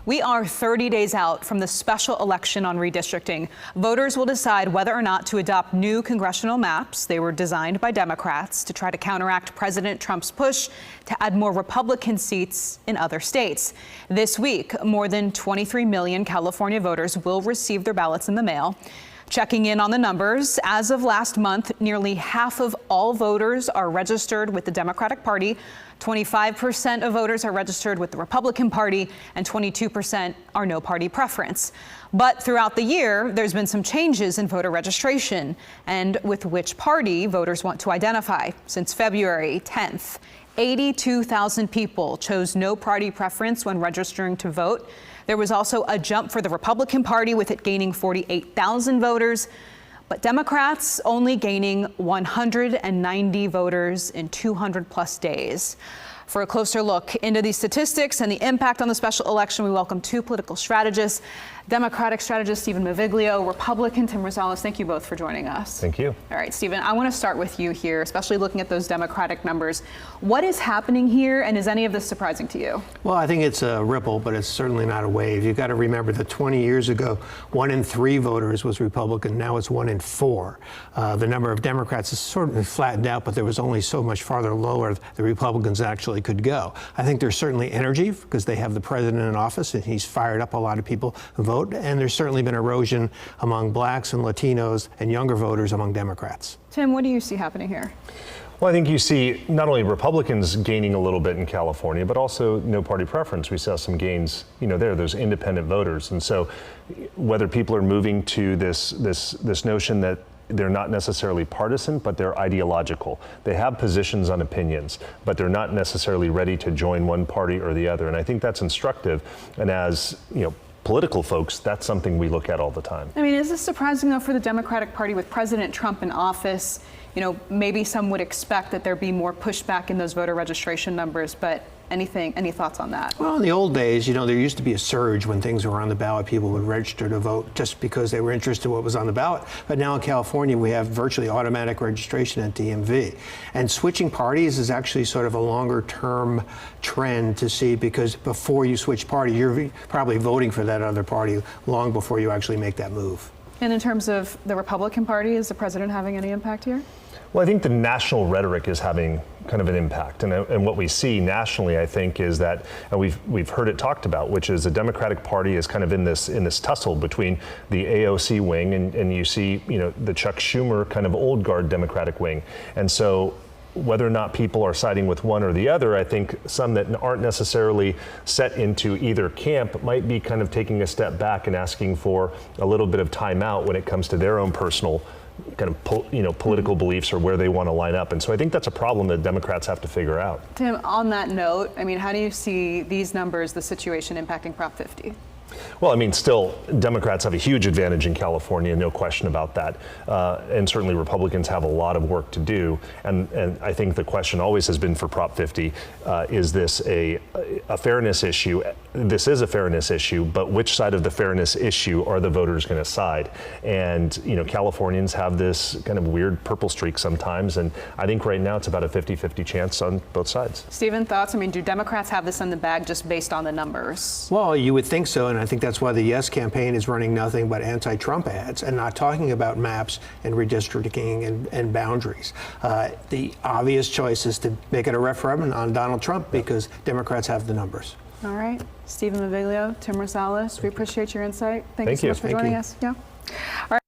We are 30 days out from the special election on redistricting. Voters will decide whether or not to adopt new congressional maps. They were designed by Democrats to try to counteract President Trump's push to add more Republican seats in other states. This week, more than 23 million California voters will receive their ballots in the mail. Checking in on the numbers, as of last month, nearly half of all voters are registered with the Democratic Party, 25% of voters are registered with the Republican Party, and 22% are no party preference. But throughout the year, there's been some changes in voter registration and with which party voters want to identify. Since February 10th, 82,000 people chose no party preference when registering to vote. There was also a jump for the Republican Party, with it gaining 48,000 voters, but Democrats only gaining 190 voters in 200 plus days. For a closer look into these statistics and the impact on the special election, we welcome two political strategists. Democratic strategist Steven Maviglio, Republican Tim Rosales. Thank you both for joining us. Thank you. All right, Steven, I want to start with you here, especially looking at those Democratic numbers. What is happening here, and is any of this surprising to you? Well, I think it's a ripple, but it's certainly not a wave. You've got to remember that 20 years ago, 1 in 3 voters was Republican. Now it's 1 in 4. The number of Democrats has sort of flattened out, but there was only so much farther lower the Republicans actually could go. I think there's certainly energy because they have the president in office, and he's fired up a lot of people who vote. And there's certainly been erosion among blacks and Latinos and younger voters among Democrats. Tim, what do you see happening here? Well, I think you see not only Republicans gaining a little bit in California, but also no party preference. We saw some gains, those independent voters. And so whether people are moving to this notion that they're not necessarily partisan, but they're ideological. They have positions on opinions, but they're not necessarily ready to join one party or the other. And I think that's instructive. And as, political folks, that's something we look at all the time. I mean, is this surprising, though, for the Democratic Party with President Trump in office? Maybe some would expect that there'd be more pushback in those voter registration numbers, but any thoughts on that? Well, in the old days, there used to be a surge when things were on the ballot. People would register to vote just because they were interested in what was on the ballot. But now in California, we have virtually automatic registration at DMV. And switching parties is actually sort of a longer term trend to see, because before you switch party, you're probably voting for that other party long before you actually make that move. And in terms of the Republican Party, is the president having any impact here? Well, I think the national rhetoric is having kind of an impact, and what we see nationally, I think, is that, and we've heard it talked about, which is the Democratic Party is kind of in this tussle between the AOC wing and you see the Chuck Schumer kind of old guard Democratic wing, and so whether or not people are siding with one or the other, I think some that aren't necessarily set into either camp might be kind of taking a step back and asking for a little bit of time out when it comes to their own personal kind of political beliefs or where they want to line up. And so I think that's a problem that Democrats have to figure out. Tim, on that note, how do you see these numbers, the situation impacting Prop 50? Well, still, Democrats have a huge advantage in California, no question about that. And certainly Republicans have a lot of work to do. And I think the question always has been for Prop 50, is this a fairness issue? This is a fairness issue, but which side of the fairness issue are the voters going to side? And, Californians have this kind of weird purple streak sometimes. And I think right now it's about a 50-50 chance on both sides. Steven, thoughts? Do Democrats have this in the bag just based on the numbers? Well, you would think so. And I think that's why the Yes campaign is running nothing but anti-Trump ads and not talking about maps and redistricting and boundaries. The obvious choice is to make it a referendum on Donald Trump because Democrats have the numbers. All right. Steven Maviglio, Tim Rosales, we appreciate your insight. Thank you so much for joining us. Yeah. All right.